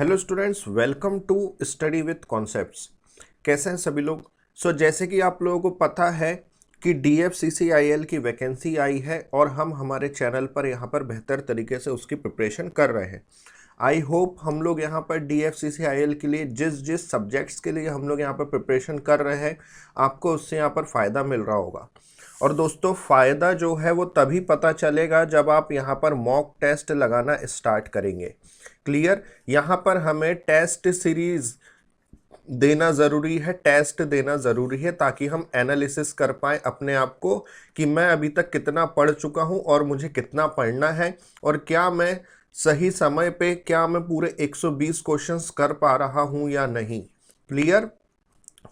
Hello students, welcome to study with concepts. कैसे हैं सभी लोग? जैसे कि आप लोगों को पता है कि DFCCIL की वैकेंसी आई है और हम हमारे चैनल पर यहाँ पर बेहतर तरीके से उसकी प्रिपरेशन कर रहे हैं। आई होप हम लोग यहाँ पर DFCCIL के लिए जिस जिस सब्जेक्ट्स के लिए हम लोग यहाँ पर प्रिपरेशन कर रहे हैं, आपको उससे यहाँ पर फ़ायदा मिल रहा होगा। और दोस्तों, फ़ायदा जो है वो तभी पता चलेगा जब आप यहाँ पर मॉक टेस्ट लगाना स्टार्ट करेंगे। क्लियर? यहाँ पर हमें टेस्ट सीरीज देना ज़रूरी है, टेस्ट देना ज़रूरी है, ताकि हम एनालिसिस कर पाएँ अपने आप को कि मैं अभी तक कितना पढ़ चुका हूँ और मुझे कितना पढ़ना है, और क्या मैं सही समय पे, क्या मैं पूरे 120 क्वेश्चंस कर पा रहा हूँ या नहीं। क्लियर?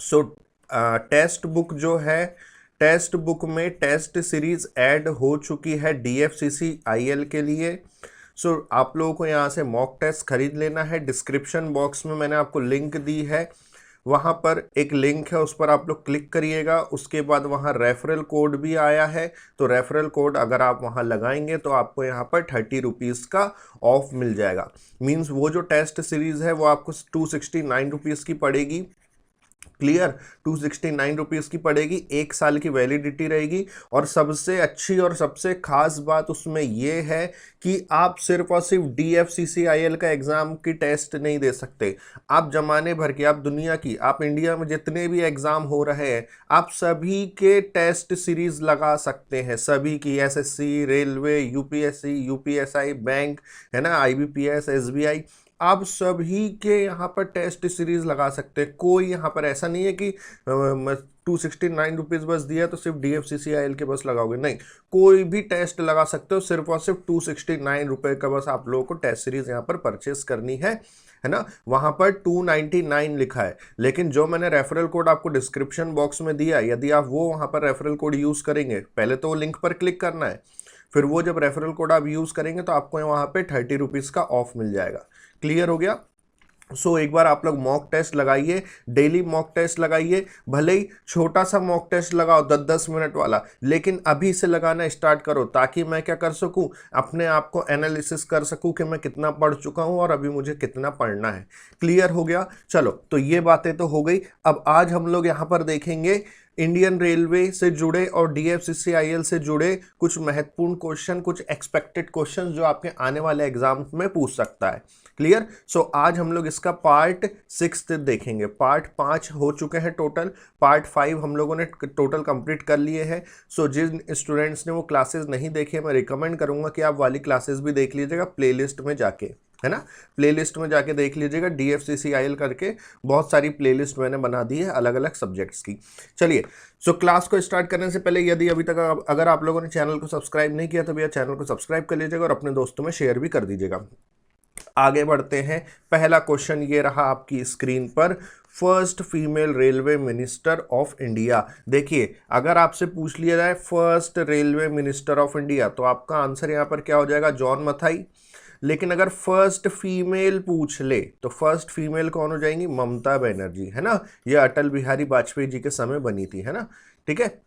सो टेस्ट बुक जो है, टेस्ट बुक में टेस्ट सीरीज ऐड हो चुकी है DFCCIL के लिए। आप लोगों को यहाँ से मॉक टेस्ट खरीद लेना है। डिस्क्रिप्शन बॉक्स में मैंने आपको लिंक दी है, वहाँ पर एक लिंक है, उस पर आप लोग क्लिक करिएगा। उसके बाद वहाँ रेफरल कोड भी आया है, तो रेफरल कोड अगर आप वहाँ लगाएंगे तो आपको यहाँ पर 30 रुपीज़ का ऑफ मिल जाएगा। मीन्स वो जो टेस्ट सीरीज़ है वो आपको 269 रुपीज़ की पड़ेगी। क्लियर? 269 रुपीज़ की पड़ेगी, 1 साल की वैलिडिटी रहेगी। और सबसे अच्छी और सबसे खास बात उसमें ये है कि आप सिर्फ और सिर्फ DFCCIL का एग्ज़ाम की टेस्ट नहीं दे सकते। आप जमाने भर की, आप दुनिया की, आप इंडिया में जितने भी एग्ज़ाम हो रहे हैं, आप सभी के टेस्ट सीरीज़ लगा सकते हैं। सभी की, SSC, railway, UPSC, UPSI, bank, है ना, IBPS, SBI, आप सभी के यहाँ पर टेस्ट सीरीज लगा सकते हैं। कोई यहाँ पर ऐसा नहीं है कि 269 रुपीज़ बस दिया तो सिर्फ DFCCIL के बस लगाओगे, नहीं, कोई भी टेस्ट लगा सकते हो। सिर्फ और सिर्फ 269 रुपये का बस आप लोगों को टेस्ट सीरीज यहाँ पर परचेस करनी है ना। वहाँ पर 299 लिखा है, लेकिन जो मैंने रेफरल कोड आपको डिस्क्रिप्शन बॉक्स में दिया, यदि आप वो वहाँ पर रेफरल कोड यूज़ करेंगे, पहले तो वो लिंक पर क्लिक करना है, फिर वो जब रेफरल कोड आप यूज़ करेंगे तो आपको वहाँ पे 30 रुपीज़ का ऑफ मिल जाएगा। क्लियर हो गया? एक बार आप लोग मॉक टेस्ट लगाइए, डेली मॉक टेस्ट लगाइए। भले ही छोटा सा मॉक टेस्ट लगाओ, 10-10 मिनट वाला, लेकिन अभी से लगाना स्टार्ट करो, ताकि मैं क्या कर सकूं, अपने आप को एनालिसिस कर सकूं कि मैं कितना पढ़ चुका हूं और अभी मुझे कितना पढ़ना है। क्लियर हो गया? चलो, तो ये बातें तो हो गई। अब आज हम लोग यहाँ पर देखेंगे इंडियन रेलवे से जुड़े और DFCCIL से जुड़े कुछ महत्वपूर्ण क्वेश्चन, कुछ एक्सपेक्टेड क्वेश्चन जो आपके आने वाले एग्जाम में पूछ सकता है। क्लियर? आज हम लोग इसका पार्ट 6 देखेंगे। पार्ट 5 हो चुके हैं टोटल, पार्ट 5 हम लोगों ने टोटल कंप्लीट कर लिए हैं। जिन स्टूडेंट्स ने वो क्लासेस नहीं देखे, मैं रिकमेंड करूंगा कि आप वाली क्लासेस भी देख लीजिएगा प्लेलिस्ट में जाके, है ना, प्लेलिस्ट में जाके देख लीजिएगा। DFCCIL करके बहुत सारी प्लेलिस्ट मैंने बना दी है अलग अलग सब्जेक्ट्स की। चलिए, क्लास को स्टार्ट करने से पहले, यदि अभी तक अगर आप लोगों ने चैनल को सब्सक्राइब नहीं किया तो भैया चैनल को सब्सक्राइब कर लीजिएगा और अपने दोस्तों में शेयर भी कर दीजिएगा। आगे बढ़ते हैं। पहला क्वेश्चन ये रहा आपकी स्क्रीन पर, first female railway minister of India. देखिए, अगर आपसे पूछ लिया जाए first railway minister of India, तो आपका आंसर यहां पर क्या हो जाएगा? जॉन मथाई। लेकिन अगर फर्स्ट फीमेल पूछ ले तो फर्स्ट फीमेल कौन हो जाएंगी? ममता बनर्जी, है ना। ये अटल बिहारी वाजपेयी जी के समय बनी थी, है ना। ठीक है,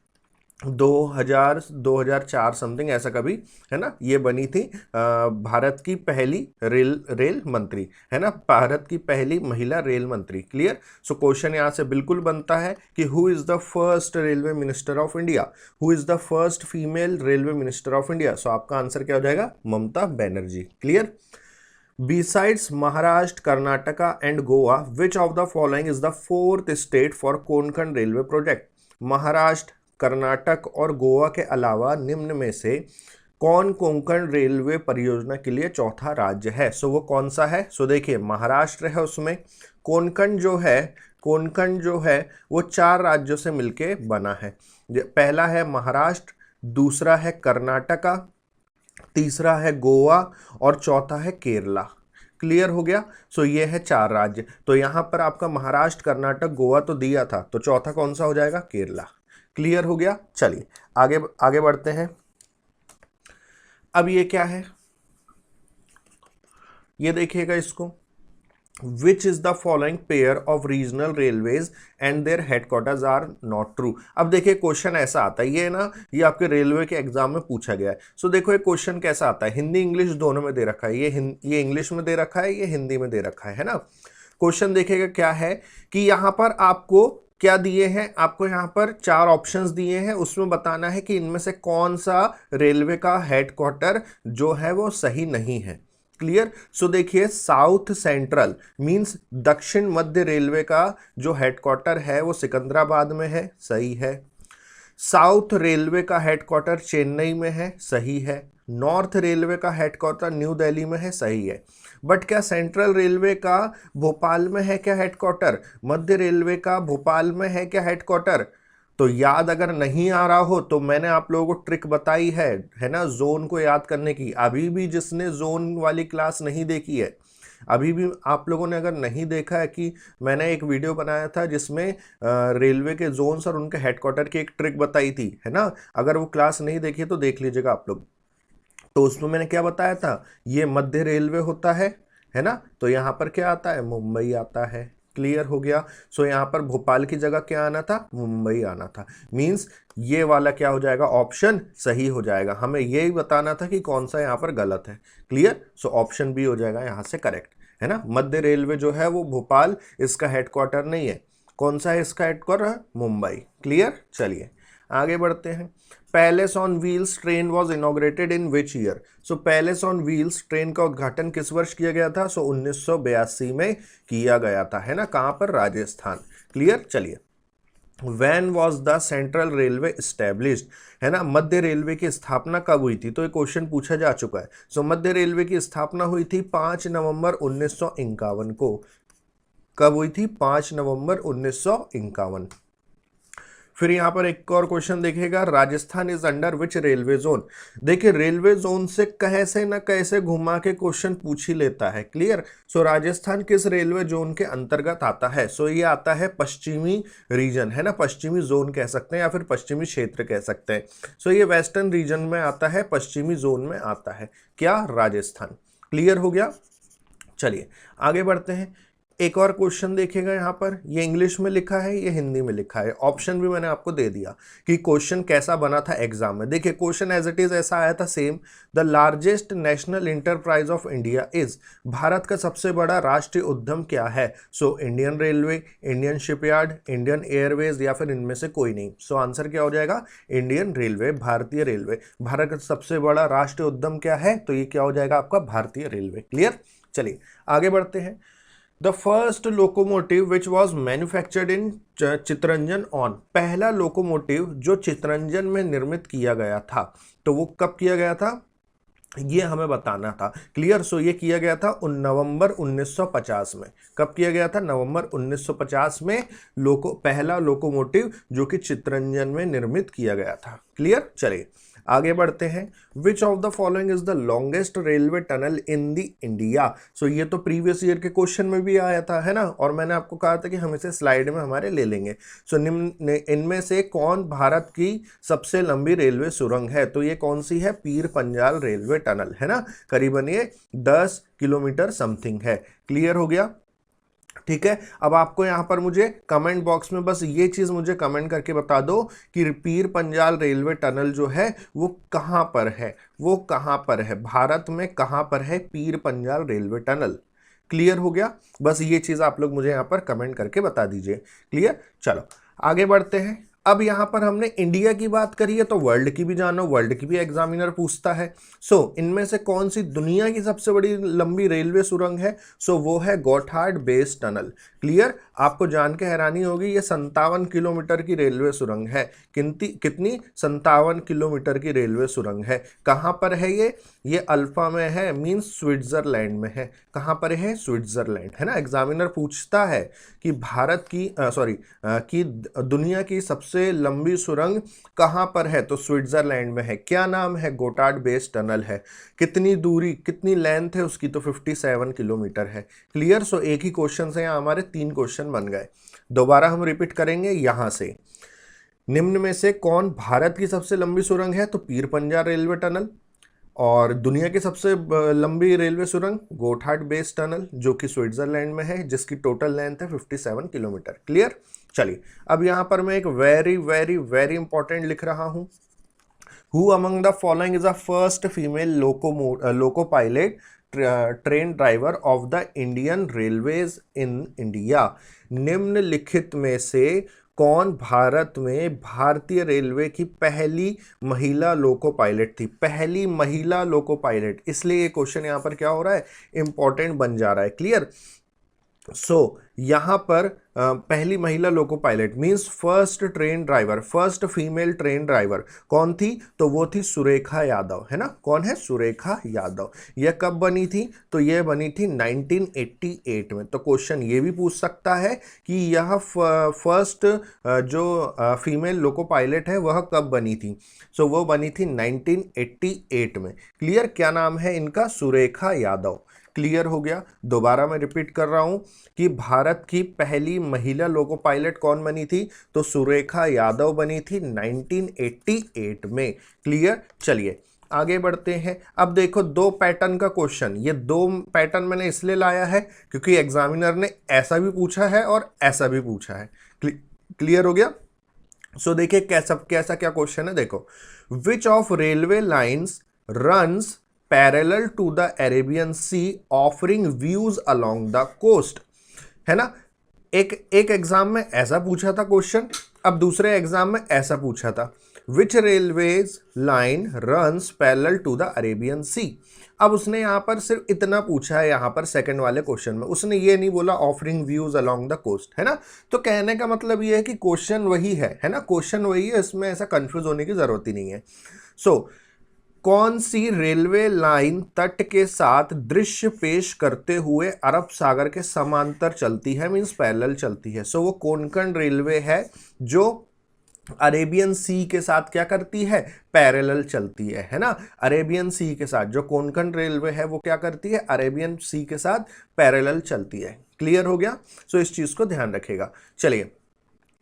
2004 समथिंग ऐसा कभी, है ना, ये बनी थी। भारत की पहली रेल मंत्री, है ना, भारत की पहली महिला रेल मंत्री। क्लियर? क्वेश्चन यहाँ से बिल्कुल बनता है कि who is the first railway minister of India, who is the first female railway minister of India. आपका आंसर क्या हो जाएगा? Mamata Banerjee. Clear? Besides Maharashtra, Karnataka and Goa, which of the following is the fourth state for Konkan Railway project? Maharashtra, Karnataka और गोवा के अलावा निम्न में से कौन कोंकण रेलवे परियोजना के लिए चौथा राज्य है? वो कौन सा है? देखिए, महाराष्ट्र है, उसमें कोंकण जो है वो 4 राज्यों से मिलके बना है। पहला है महाराष्ट्र, दूसरा है कर्नाटका, तीसरा है गोवा और चौथा है केरला। क्लियर हो गया? ये है 4 राज्य। तो यहां पर आपका महाराष्ट्र, कर्नाटक, गोवा तो दिया था, तो चौथा कौन सा हो जाएगा? केरला। क्लियर हो गया? चलिए आगे आगे बढ़ते हैं। अब ये क्या है, ये देखिएगा इसको। Which is the following pair of regional railways and their headquarters are not true. अब देखिए क्वेश्चन ऐसा आता है, ये ना ये आपके रेलवे के एग्जाम में पूछा गया है। सो देखो ये क्वेश्चन कैसा आता है, हिंदी इंग्लिश दोनों में दे रखा है, ये इंग्लिश में दे रखा है, ये हिंदी में दे रखा है ना। क्वेश्चन देखिएगा क्या है कि यहाँ पर आपको क्या दिए हैं, आपको यहाँ पर 4 ऑप्शंस दिए हैं, उसमें बताना है कि इनमें से कौन सा रेलवे का हेडक्वार्टर जो है वो सही नहीं है। क्लियर। सो देखिए साउथ सेंट्रल मींस दक्षिण मध्य रेलवे का जो हेडक्वार्टर है वो सिकंदराबाद में है, सही है। साउथ रेलवे का हेडक्वार्टर चेन्नई में है, सही है। नॉर्थ रेलवे का हेडक्वार्टर न्यू दिल्ली में है, सही है। बट क्या सेंट्रल रेलवे का भोपाल में है क्या हेडक्वार्टर, मध्य रेलवे का भोपाल में है क्या हेडक्वार्टर? तो याद अगर नहीं आ रहा हो तो मैंने आप लोगों को ट्रिक बताई है ना, जोन को याद करने की। अभी भी जिसने जोन वाली क्लास नहीं देखी है, अभी भी आप लोगों ने अगर नहीं देखा है कि मैंने एक वीडियो बनाया था जिसमें रेलवे के जोन्स और उनके हेडक्वार्टर की एक ट्रिक बताई थी, है ना, अगर वो क्लास नहीं देखी तो देख लीजिएगा आप लोग। तो उसमें मैंने क्या बताया था, ये मध्य रेलवे होता है ना, तो यहाँ पर क्या आता है, मुंबई आता है। क्लियर हो गया। सो यहाँ पर भोपाल की जगह क्या आना था, मुंबई आना था। मींस ये वाला क्या हो जाएगा, ऑप्शन सही हो जाएगा। हमें यही बताना था कि कौन सा यहाँ पर गलत है। क्लियर। सो ऑप्शन बी हो जाएगा यहाँ से करेक्ट, है ना। मध्य रेलवे जो है वो भोपाल इसका हेडक्वार्टर नहीं है। कौन सा है इसका हेडक्वार्टर, मुंबई। क्लियर। चलिए आगे बढ़ते हैं। Palace on wheels train was inaugurated in which year. So palace on wheels train का उद्घाटन किस वर्ष किया गया था? सो 1982 में किया गया था, है ना। कहां पर, राजस्थान। क्लियर। चलिए when was the central railway established, है ना, मध्य रेलवे की स्थापना कब हुई थी? तो ये क्वेश्चन पूछा जा चुका है। सो मध्य रेलवे की स्थापना हुई थी 5 नवंबर 1951 को। कब हुई थी? 5 नवंबर 1951। फिर यहाँ पर एक और क्वेश्चन देखिएगा, Rajasthan is under which railway zone. देखिए रेलवे जोन से कैसे न कैसे घुमा के क्वेश्चन पूछ ही लेता है। क्लियर। सो राजस्थान किस रेलवे जोन के अंतर्गत आता है? सो ये आता है पश्चिमी रीजन, है ना, पश्चिमी जोन कह सकते हैं या फिर पश्चिमी क्षेत्र कह सकते हैं। सो ये वेस्टर्न रीजन में आता है, पश्चिमी जोन में आता है क्या, राजस्थान। क्लियर हो गया। चलिए आगे बढ़ते हैं। एक और क्वेश्चन देखिएगा यहाँ पर, ये इंग्लिश में लिखा है, ये हिंदी में लिखा है। ऑप्शन भी मैंने आपको दे दिया कि क्वेश्चन कैसा बना था एग्जाम में। देखिए क्वेश्चन एज इट इज ऐसा आया था same. The largest national enterprise of India is, Bharat का सबसे बड़ा राष्ट्रीय उद्यम क्या है? So Indian railway, Indian shipyard, Indian Airways या फिर इनमें से कोई नहीं। सो आंसर क्या हो जाएगा, इंडियन रेलवे, भारतीय रेलवे। भारत का सबसे बड़ा राष्ट्रीय उद्यम क्या है? तो ये क्या हो जाएगा आपका, भारतीय रेलवे। क्लियर। चलिए आगे बढ़ते हैं। The first locomotive which was manufactured in Chittaranjan on, पहला लोकोमोटिव जो चितरंजन में निर्मित किया गया था, तो वो कब किया गया था, ये हमें बताना था। क्लियर। सो ये किया गया था नवंबर 1950 में। कब किया गया था, नवंबर 1950 में पहला लोकोमोटिव जो कि चितरंजन में निर्मित किया गया था। क्लियर। चलिए आगे बढ़ते हैं। Which of the following is the longest railway tunnel in the India. So ये तो प्रीवियस ईयर के क्वेश्चन में भी आया था, है ना, और मैंने आपको कहा था कि हम इसे स्लाइड में हमारे ले लेंगे। सो इनमें से कौन भारत की सबसे लंबी रेलवे सुरंग है? तो ये कौन सी है, पीर पंजाल रेलवे टनल, है ना। करीबन ये 10 किलोमीटर समथिंग है। क्लियर हो गया। ठीक है। अब आपको यहां पर मुझे कमेंट बॉक्स में बस ये चीज मुझे कमेंट करके बता दो कि पीर पंजाल रेलवे टनल जो है वो कहां पर है, वो कहां पर है, भारत में कहां पर है Pir Panjal railway tunnel. Clear हो गया। बस ये चीज आप लोग मुझे यहां पर कमेंट करके बता दीजिए। क्लियर। चलो आगे बढ़ते हैं। अब यहां पर हमने इंडिया की बात करी है तो वर्ल्ड की भी जानो, वर्ल्ड की भी एग्जामिनर पूछता है। सो इनमें से कौन सी दुनिया की सबसे बड़ी लंबी रेलवे सुरंग है? सो वो है गोथार्ड बेस टनल। क्लियर। आपको जान के हैरानी होगी, ये 57 किलोमीटर की रेलवे सुरंग है। कितनी 57 किलोमीटर की रेलवे सुरंग है। कहां पर है ये अल्फा में है, मींस स्विट्जरलैंड में है। कहां पर है, स्विट्जरलैंड, है ना। एग्जामिनर पूछता है कि भारत की कि दुनिया की सबसे लंबी सुरंग कहां पर है, तो स्विट्जरलैंड में है। क्या नाम है, गोटार्ड बेस टनल है। कितनी दूरी, कितनी लेंथ है उसकी, तो 57 किलोमीटर है। क्लियर। सो एक ही क्वेश्चन से यहाँ हमारे 3 क्वेश्चन बन गए। दोबारा हम रिपीट करेंगे यहां से। निम्न में से कौन भारत की सबसे लंबी सुरंग है? तो पीर पंजाल रेलवे टनल। और दुनिया की सबसे लंबी रेलवे सुरंग गोथार्ड बेस टनल जो कि स्विट्जरलैंड में है, जिसकी टोटल लेंथ है 57 किलोमीटर। क्लियर। चलिए अब यहाँ पर मैं एक वेरी वेरी वेरी इंपॉर्टेंट लिख रहा हूँ। Who among the following is the first female loco pilot train driver of the Indian railways in India. निम्नलिखित में से कौन भारत में भारतीय रेलवे की पहली महिला लोको पायलट थी? पहली महिला लोको पायलट, इसलिए ये क्वेश्चन यहां पर क्या हो रहा है, इंपॉर्टेंट बन जा रहा है। क्लियर। सो यहां पर पहली महिला loco pilot means first train driver, first female train driver कौन थी? तो वो थी सुरेखा यादव, है ना। कौन है? सुरेखा यादव। यह कब बनी थी? तो यह बनी थी 1988 में। तो क्वेश्चन ये भी पूछ सकता है कि यह फर्स्ट जो फीमेल लोको पायलट है वह कब बनी थी? सो वो बनी थी 1988 में। क्लियर। क्या नाम है इनका? सुरेखा यादव। क्लियर हो गया। दोबारा मैं रिपीट कर रहा हूं कि भारत की पहली महिला लोको पायलट कौन बनी थी? तो सुरेखा यादव बनी थी 1988 में। क्लियर। चलिए आगे बढ़ते हैं। अब देखो दो पैटर्न का क्वेश्चन, ये दो पैटर्न मैंने इसलिए लाया है क्योंकि एग्जामिनर ने ऐसा भी पूछा है और ऐसा भी पूछा है। क्लियर हो गया। सो देखिए कैसा कैसा क्या क्वेश्चन है, देखो। Which of railway lines runs parallel to the Arabian Sea offering views along the coast, है ना। एक एग्जाम में ऐसा पूछा था क्वेश्चन, अब दूसरे एग्जाम में ऐसा पूछा था। Which railways line runs parallel to the Arabian Sea. अब उसने यहां पर सिर्फ इतना पूछा है, यहां पर सेकंड वाले क्वेश्चन में उसने ये नहीं बोला offering views along the coast, है ना। तो कहने का मतलब ये है कि क्वेश्चन वही है ना, क्वेश्चन वही है, इसमें ऐसा कंफ्यूज होने की जरूरत ही नहीं है। सो कौन सी रेलवे लाइन तट के साथ दृश्य पेश करते हुए अरब सागर के समांतर चलती है, मींस पैरेलल चलती है? सो वो कोंकण रेलवे है जो अरेबियन सी के साथ क्या करती है? पैरेलल चलती है ना। अरेबियन सी के साथ जो कोंकण रेलवे है वो क्या करती है? अरेबियन सी के साथ पैरेलल चलती है। क्लियर हो गया। सो इस चीज को ध्यान रखिएगा। चलिए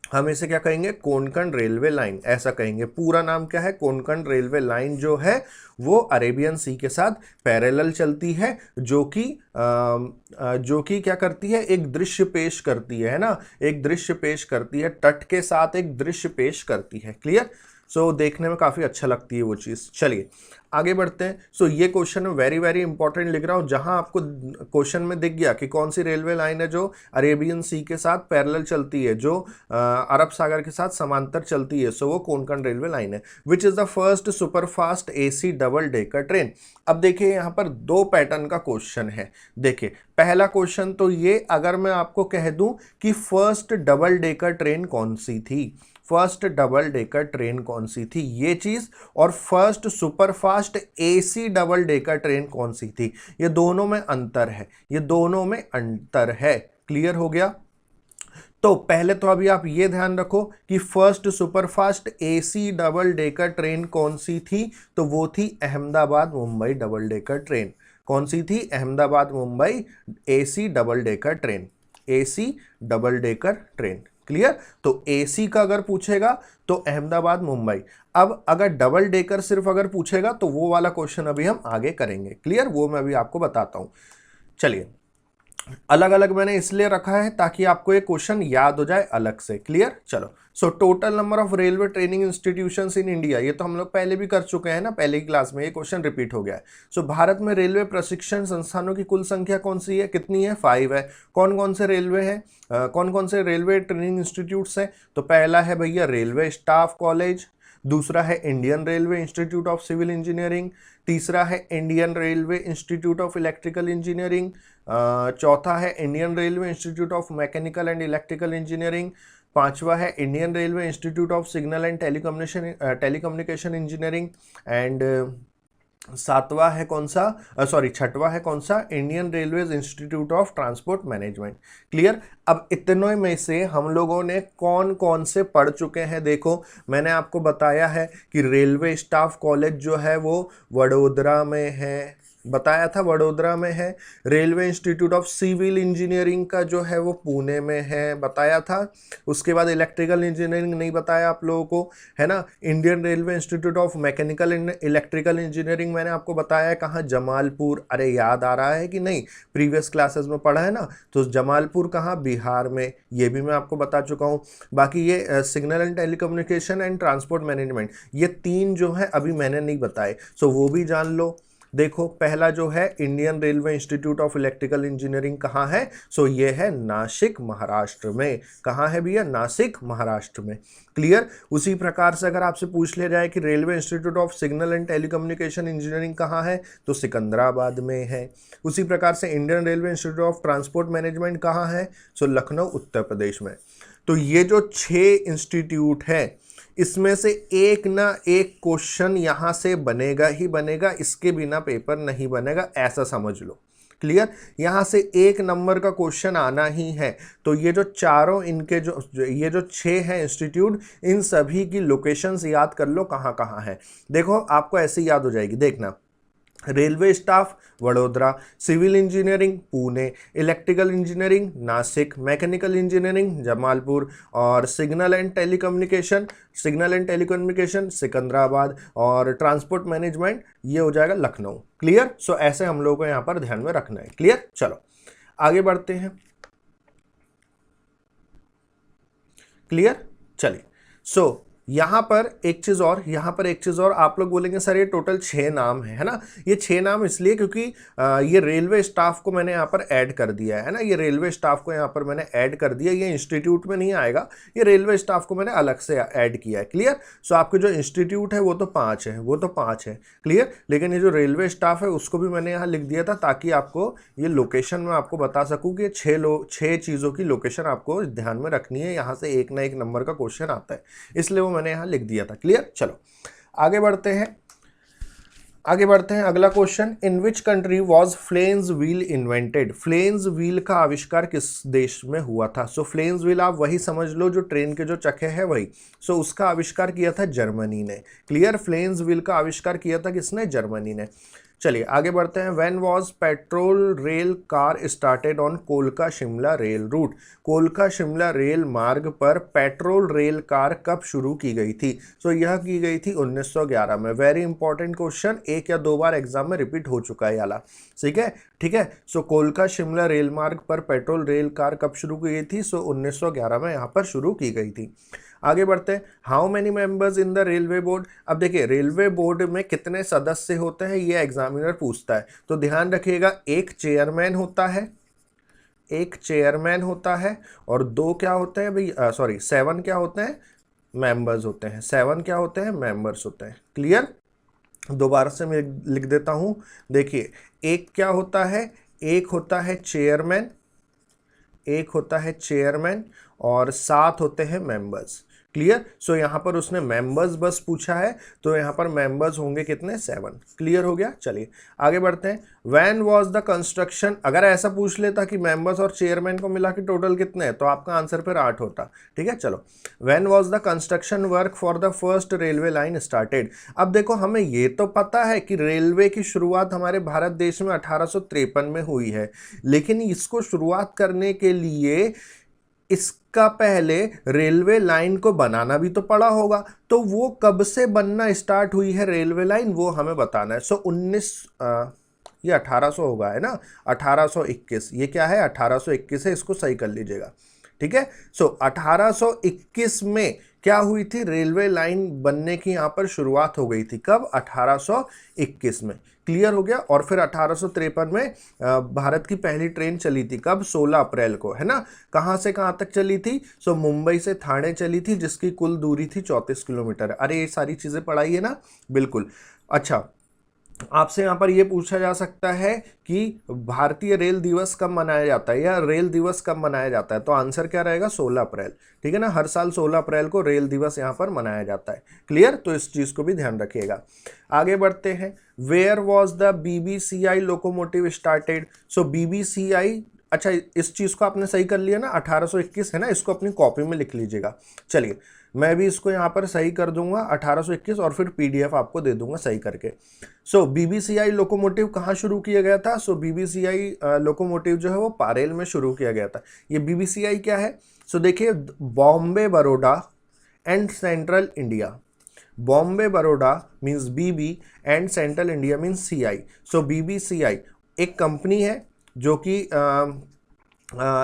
हम इसे क्या कहेंगे? कोंकण रेलवे लाइन, ऐसा कहेंगे। पूरा नाम क्या है? कोंकण रेलवे लाइन जो है वो अरेबियन सी के साथ पैरेलल चलती है, जो कि क्या करती है? एक दृश्य पेश करती है ना, एक दृश्य पेश करती है, तट के साथ एक दृश्य पेश करती है। क्लियर। सो देखने में काफी अच्छा लगती है वो चीज। चलिए आगे बढ़ते हैं। सो ये क्वेश्चन वेरी वेरी इंपॉर्टेंट लिख रहा हूं, जहां आपको क्वेश्चन में दिख गया कि कौन सी रेलवे लाइन है जो अरेबियन सी के साथ पैरेलल चलती है, जो अरब सागर के साथ समांतर चलती है, सो वो कोंकण रेलवे लाइन है। विच is the first superfast AC double decker train. अब देखिए यहां पर दो पैटर्न का क्वेश्चन है। देखिए पहला क्वेश्चन तो ये, अगर मैं आपको कह दूं कि फर्स्ट डबल डेकर ट्रेन कौन सी थी, फर्स्ट डबल डेकर ट्रेन कौन सी थी, ये चीज, और first superfast AC double decker train कौन सी थी, ये दोनों में अंतर है, ये दोनों में अंतर है। क्लियर हो गया। तो पहले तो अभी आप ये ध्यान रखो कि first superfast AC double decker train कौन सी थी, तो वो थी Ahmedabad Mumbai double decker train. कौन सी थी? Ahmedabad Mumbai AC double decker train, AC double decker train. Clear. तो एसी का अगर पूछेगा तो अहमदाबाद मुंबई। अब अगर डबल डेकर सिर्फ अगर पूछेगा तो वो वाला क्वेश्चन अभी हम आगे करेंगे। क्लियर। वो मैं अभी आपको बताता हूं। चलिए अलग अलग मैंने इसलिए रखा है ताकि आपको ये क्वेश्चन याद हो जाए अलग से। क्लियर। चलो so total number of railway training institutions in India, ये तो हम लोग पहले भी कर चुके हैं ना, पहले की क्लास में, ये क्वेश्चन रिपीट हो गया है। सो भारत में रेलवे प्रशिक्षण संस्थानों की कुल संख्या कौन सी है? कितनी है? 5 है। कौन कौन से रेलवे हैं? कौन कौन से रेलवे ट्रेनिंग इंस्टीट्यूट्स हैं? तो पहला है भैया रेलवे स्टाफ कॉलेज, दूसरा है Indian Railway Institute of Civil Engineering, तीसरा है Indian Railway Institute of Electrical Engineering, चौथा है Indian Railway Institute of Mechanical and Electrical Engineering, पांचवा है Indian Railway Institute of Signal and Telecommunication Engineering, and सातवां है कौन सा? छठवां है कौन सा? Indian Railways Institute of Transport Management. Clear. अब इतनों में से हम लोगों ने कौन कौन से पढ़ चुके हैं? देखो मैंने आपको बताया है कि रेलवे स्टाफ कॉलेज जो है वो वडोदरा में है, बताया था वडोदरा में है। Railway Institute of Civil Engineering का जो है वो पुणे में है, बताया था। उसके बाद इलेक्ट्रिकल इंजीनियरिंग नहीं बताया आप लोगों को, है ना। Indian Railway Institute of Mechanical and Electrical engineering मैंने आपको बताया कहाँ, जमालपुर। अरे याद आ रहा है कि नहीं, प्रीवियस क्लासेस में पढ़ा है ना। तो जमालपुर कहाँ, बिहार में, ये भी मैं आपको बता चुका हूँ। बाकी ये signal and telecommunication and transport management, ये तीन जो है अभी मैंने नहीं बताए, सो वो भी जान लो। देखो पहला जो है Indian Railway Institute of Electrical engineering कहाँ है, सो ये है नासिक महाराष्ट्र में। कहाँ है भैया, नासिक महाराष्ट्र में। क्लियर। उसी प्रकार से अगर आपसे पूछ लिया जाए कि railway Institute of Signal and Telecommunication engineering कहाँ है, तो सिकंदराबाद में है। उसी प्रकार से Indian Railway Institute of Transport management कहाँ है, सो लखनऊ उत्तर प्रदेश में। तो ये जो 6 इंस्टीट्यूट है, इसमें से एक ना एक क्वेश्चन यहां से बनेगा ही बनेगा, इसके बिना पेपर नहीं बनेगा, ऐसा समझ लो। क्लियर। यहां से 1 नंबर का क्वेश्चन आना ही है। तो ये जो चारों इनके ये जो 6 हैं इंस्टीट्यूट, इन सभी की लोकेशंस याद कर लो कहाँ कहाँ है। देखो आपको ऐसे याद हो जाएगी, देखना। Railway staff Vadodara, civil engineering Pune, electrical engineering Nashik, mechanical engineering Jamalpur, और सिग्नल एंड टेलीकम्युनिकेशन सिकंदराबाद, और ट्रांसपोर्ट मैनेजमेंट ये हो जाएगा लखनऊ। क्लियर। सो ऐसे हम लोगों को यहाँ पर ध्यान में रखना है। क्लियर। चलो आगे बढ़ते हैं। क्लियर। चलिए। सो यहाँ पर एक चीज़ और, आप लोग बोलेंगे सर ये टोटल 6 नाम है ना। ये 6 नाम इसलिए क्योंकि ये रेलवे स्टाफ को मैंने यहाँ पर ऐड कर दिया है ना। ये रेलवे स्टाफ को यहाँ पर मैंने ऐड कर दिया, ये इंस्टीट्यूट में नहीं आएगा, ये रेलवे स्टाफ को मैंने अलग से ऐड किया है। क्लियर। सो आपके जो इंस्टीट्यूट है वो तो 5 है, क्लियर। लेकिन ये जो रेलवे स्टाफ है उसको भी मैंने यहाँ लिख दिया था, ताकि आपको ये लोकेशन में आपको बता सकूँ कि 6 चीज़ों की लोकेशन आपको ध्यान में रखनी है। यहाँ से एक ना एक नंबर का क्वेश्चन आता है, इसलिए वो मैंने यहां लिख दिया था। क्लियर। चलो आगे बढ़ते हैं। अगला question, in which country was flanged wheel invented. Flanged wheel का आविष्कार किस देश में हुआ था। सो फ्लेन्स व्हील आप वही समझ लो जो ट्रेन के जो चक्के हैं वही। सो उसका आविष्कार किया था जर्मनी ने। क्लियर। फ्लेन्स व्हील का आविष्कार किया था किसने, जर्मनी ने। चलिए आगे बढ़ते हैं। When was petrol rail car started on कोलका शिमला रेल रूट। कोलका शिमला रेल मार्ग पर पेट्रोल रेल कार कब शुरू की गई थी। सो यह की गई थी 1911 में। वेरी इंपॉर्टेंट क्वेश्चन, 1 या 2 बार एग्जाम में रिपीट हो चुका है याला। ठीक है। सो कोलका शिमला रेल मार्ग पर पेट्रोल रेल कार कब शुरू की गई थी, सो 1911 में यहाँ पर शुरू की गई थी। आगे बढ़ते हैं। How many members in the railway board. अब देखिए रेलवे बोर्ड में कितने सदस्य होते हैं ये एग्जामिनर पूछता है, तो ध्यान रखिएगा एक चेयरमैन होता है, और 2 क्या होते हैं भाई, 7 क्या होते हैं, मेंबर्स होते हैं। 7 क्या होते हैं, मेंबर्स होते हैं। क्लियर। दोबारा से मैं लिख देता हूं। देखिए एक क्या होता है, एक होता है चेयरमैन और 7 होते हैं मेंबर्स। क्लियर। सो यहाँ पर उसने मेंबर्स बस पूछा है, तो यहाँ पर मेंबर्स होंगे कितने, 7। क्लियर हो गया। चलिए आगे बढ़ते हैं। व्हेन वाज द कंस्ट्रक्शन, अगर ऐसा पूछ लेता कि मेंबर्स और चेयरमैन को मिला के टोटल कितने हैं, तो आपका आंसर फिर 8 होता। ठीक है। चलो when was the construction work for the first railway line started. अब देखो हमें ये तो पता है कि रेलवे की शुरुआत हमारे भारत देश में 1853 में हुई है, लेकिन इसको शुरुआत करने के लिए इसका पहले रेलवे लाइन को बनाना भी तो पड़ा होगा, तो वो कब से बनना स्टार्ट हुई है रेलवे लाइन, वो हमें बताना है। सो ये 1800 होगा, है ना, 1821। ये क्या है, 1821 है, इसको सही कर लीजिएगा। ठीक है। सो 1821 में क्या हुई थी, रेलवे लाइन बनने की यहाँ पर शुरुआत हो गई थी। कब, 1821 में। क्लियर हो गया। और फिर 1853 में भारत की पहली ट्रेन चली थी, कब, 16 अप्रैल को, है ना। कहाँ से कहाँ तक चली थी, सो मुंबई से ठाणे चली थी, जिसकी कुल दूरी थी 34 किलोमीटर। अरे ये सारी चीज़ें पढ़ाई है ना, बिल्कुल। अच्छा, आपसे यहाँ पर यह पूछा जा सकता है कि भारतीय रेल दिवस कब मनाया जाता है, या रेल दिवस कब मनाया जाता है, तो आंसर क्या रहेगा, 16 अप्रैल। ठीक है ना, हर साल 16 अप्रैल को रेल दिवस यहाँ पर मनाया जाता है। क्लियर। तो इस चीज़ को भी ध्यान रखिएगा। आगे बढ़ते हैं। Where was the BBCI locomotive started. So BBCI अच्छा इस चीज़ को आपने सही कर लिया ना, 1821 है ना, इसको अपनी कॉपी में लिख लीजिएगा। चलिए मैं भी इसको यहाँ पर सही कर दूंगा 1821 और फिर पीडीएफ आपको दे दूंगा सही करके। सो बीबीसीआई लोकोमोटिव कहाँ शुरू किया गया था? सो बीबीसीआई लोकोमोटिव जो है वो पारेल में शुरू किया गया था। ये बीबीसीआई क्या है? सो देखिए, Bombay Baroda and central India. Bombay Baroda means BB and central India means CI. So BBCI एक कंपनी है जो कि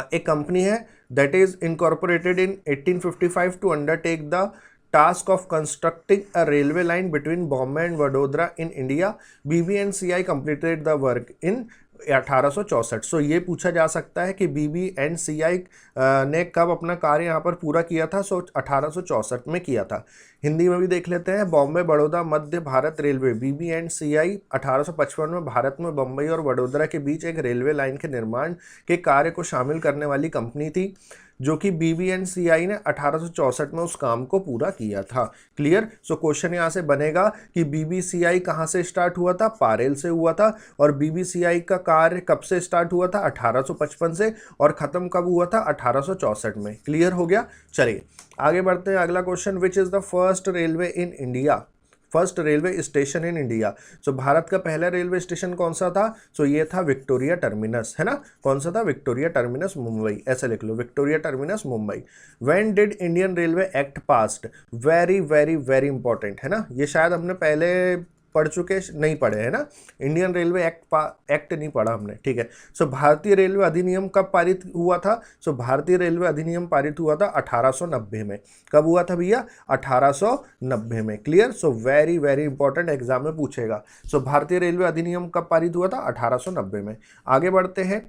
एक कंपनी है that is incorporated in 1855 to undertake the task of constructing a railway line between Bombay and Vadodara in India. BB and CI completed the work in 1864। So ये पूछा जा सकता है कि बीबी एंड सीआई ने कब अपना कार्य यहाँ पर पूरा किया था? सो 1864 में किया था। हिंदी में भी देख लेते हैं। बॉम्बे बड़ौदा मध्य Bharat railway BB and CI 1855 में भारत में बम्बई और वडोदरा के बीच एक रेलवे लाइन के निर्माण के कार्य को शामिल करने वाली कंपनी थी, जो कि बीबी एंड सीआई ने 1864 में उस काम को पूरा किया था। क्लियर? सो क्वेश्चन यहाँ से बनेगा कि बीबीसीआई कहाँ से स्टार्ट हुआ था? पारेल से हुआ था। और बीबीसीआई का कार्य कब से स्टार्ट हुआ था? 1855 से। और खत्म कब हुआ था? 1864 में। क्लियर हो गया? चलिए आगे बढ़ते हैं। अगला question, which is the first railway in India? First railway station in India. So Bharat का पहला रेलवे स्टेशन कौन सा था? सो ये था विक्टोरिया टर्मिनस, है ना। कौन सा था? विक्टोरिया टर्मिनस मुंबई, ऐसे लिख लो, Victoria terminus Mumbai. When did Indian railway act passed? Very very very important है ना, ये शायद हमने पहले पढ़ चुके, नहीं पढ़े है ना। इंडियन रेलवे एक्ट नहीं पढ़ा हमने, ठीक है। सो भारतीय रेलवे अधिनियम कब पारित हुआ था? सो भारतीय रेलवे अधिनियम पारित हुआ था 1890 में। कब हुआ था भैया? 1890 में। Clear? So very very important, exam में पूछेगा। सो भारतीय रेलवे अधिनियम कब पारित हुआ था? 1890 में। आगे बढ़ते हैं।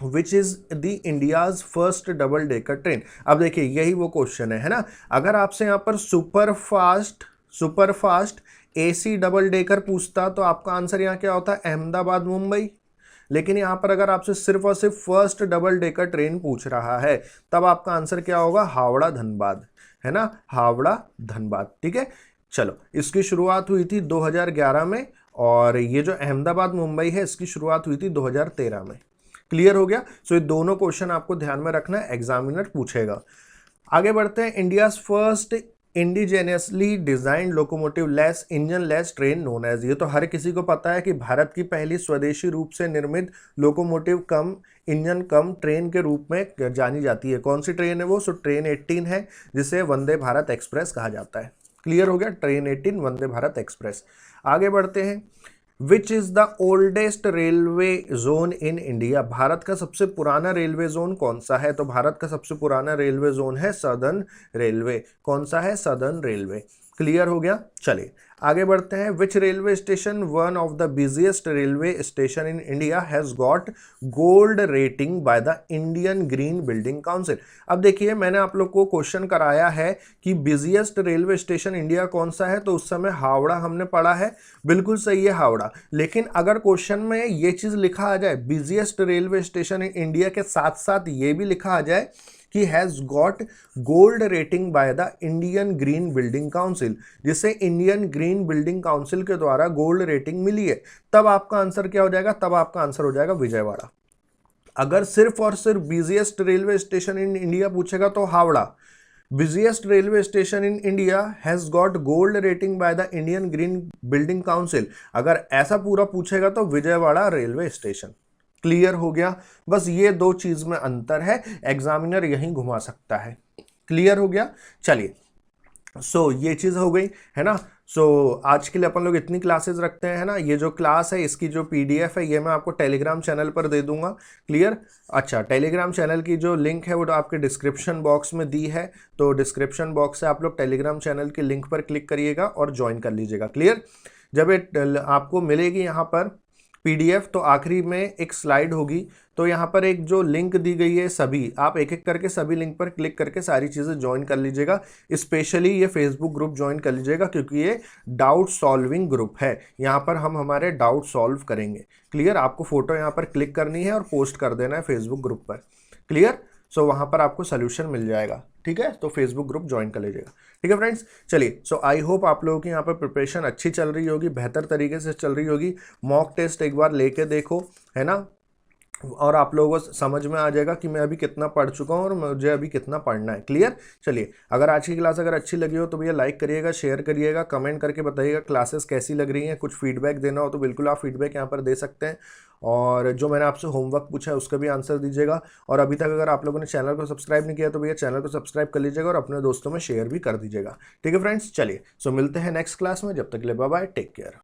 विच is the India's first double decker train? अब देखिए यही वो क्वेश्चन है ना। अगर आपसे यहाँ पर super fast AC double decker पूछता तो आपका आंसर यहाँ क्या होता है? अहमदाबाद मुंबई। लेकिन यहाँ पर अगर आपसे सिर्फ और सिर्फ फर्स्ट डबल डेकर ट्रेन पूछ रहा है तब आपका आंसर क्या होगा? हावड़ा धनबाद, है ना, हावड़ा धनबाद। ठीक है, चलो इसकी शुरुआत हुई थी 2011 में और ये जो अहमदाबाद मुंबई है इसकी शुरुआत हुई थी 2013 में। क्लियर हो गया? सो ये दोनों क्वेश्चन आपको ध्यान में रखना है, एग्जामिनर पूछेगा। आगे बढ़ते हैं। India's first indigenously designed locomotive less engine less train known as. ये तो हर किसी को पता है कि भारत की पहली स्वदेशी रूप से निर्मित लोकोमोटिव कम इंजन कम ट्रेन के रूप में जानी जाती है। कौन सी ट्रेन है वो? सो ट्रेन 18 है, जिसे वंदे भारत एक्सप्रेस कहा जाता है। क्लियर हो गया? Train 18 Vande Bharat express. आगे बढ़ते हैं। विच is the oldest railway zone in India? Bharat का सबसे पुराना रेलवे जोन कौन सा है? तो भारत का सबसे पुराना रेलवे जोन है सदर्न रेलवे। कौन सा है? Southern railway. क्लियर हो गया? चलिए आगे बढ़ते हैं। विच railway station one of the busiest railway station in India has got gold rating by the Indian green building council? अब देखिए मैंने आप लोग को क्वेश्चन कराया है कि बिजिएस्ट रेलवे स्टेशन इंडिया कौन सा है, तो उस समय हावड़ा हमने पढ़ा है, बिल्कुल सही है हावड़ा। लेकिन अगर क्वेश्चन में ये चीज लिखा आ जाए busiest railway station in India के साथ साथ ये भी लिखा आ जाए कि has got gold rating by the Indian green building council, जिसे इंडियन ग्रीन बिल्डिंग काउंसिल के द्वारा गोल्ड रेटिंग मिली है, तब आपका आंसर क्या हो जाएगा? तब आपका आंसर हो जाएगा विजयवाड़ा। अगर सिर्फ और सिर्फ busiest railway station in India पूछेगा तो Howrah. Busiest railway station in India has got gold rating by the Indian green building council, अगर ऐसा पूरा पूछेगा तो विजयवाड़ा रेलवे स्टेशन। क्लियर हो गया? बस ये दो चीज में अंतर है, एग्जामिनर यहीं घुमा सकता है। क्लियर हो गया? चलिए सो ये चीज हो गई है ना। सो आज के लिए अपन लोग इतनी क्लासेस रखते हैं, है ना। ये जो क्लास है इसकी जो पीडीएफ है ये मैं आपको टेलीग्राम चैनल पर दे दूंगा। क्लियर? अच्छा, टेलीग्राम चैनल की जो लिंक है वो आपके डिस्क्रिप्शन बॉक्स में दी है, तो डिस्क्रिप्शन बॉक्स से आप लोग टेलीग्राम चैनल के लिंक पर क्लिक करिएगा और ज्वाइन कर लीजिएगा। क्लियर? जब ये आपको मिलेगी यहाँ पर पीडीएफ तो आखिरी में एक स्लाइड होगी, तो यहाँ पर एक जो लिंक दी गई है सभी, आप एक एक करके सभी लिंक पर क्लिक करके सारी चीज़ें ज्वाइन कर लीजिएगा। स्पेशली ये फेसबुक ग्रुप ज्वाइन कर लीजिएगा क्योंकि ये डाउट सॉल्विंग ग्रुप है, यहाँ पर हम हमारे डाउट सॉल्व करेंगे। क्लियर? आपको फोटो यहाँ पर क्लिक करनी है और पोस्ट कर देना है फेसबुक ग्रुप पर। क्लियर? सो वहाँ पर आपको सोल्यूशन मिल जाएगा। ठीक है, तो फेसबुक ग्रुप ज्वाइन कर लीजिएगा। ठीक है फ्रेंड्स, चलिए सो आई होप आप लोगों की यहाँ पर प्रिपरेशन अच्छी चल रही होगी, बेहतर तरीके से चल रही होगी। मॉक टेस्ट एक बार लेके देखो, है ना। और आप लोगों को समझ में आ जाएगा कि मैं अभी कितना पढ़ चुका हूँ और मुझे अभी कितना पढ़ना है। क्लियर? चलिए, अगर आज की क्लास अगर अच्छी लगी हो तो भैया लाइक करिएगा, शेयर करिएगा, कमेंट करके बताइएगा क्लासेस कैसी लग रही हैं। कुछ फीडबैक देना हो तो बिल्कुल आप फीडबैक यहाँ पर दे सकते हैं। और जो मैंने आपसे होमवर्क पूछा है उसका भी आंसर दीजिएगा। और अभी तक अगर आप लोगों ने चैनल को सब्सक्राइब नहीं किया तो भैया चैनल को सब्सक्राइब कर लीजिएगा और अपने दोस्तों में शेयर भी कर दीजिएगा। ठीक है फ्रेंड्स, चलिए, सो मिलते हैं नेक्स्ट क्लास में। जब तक के लिए बाय बाय, टेक केयर।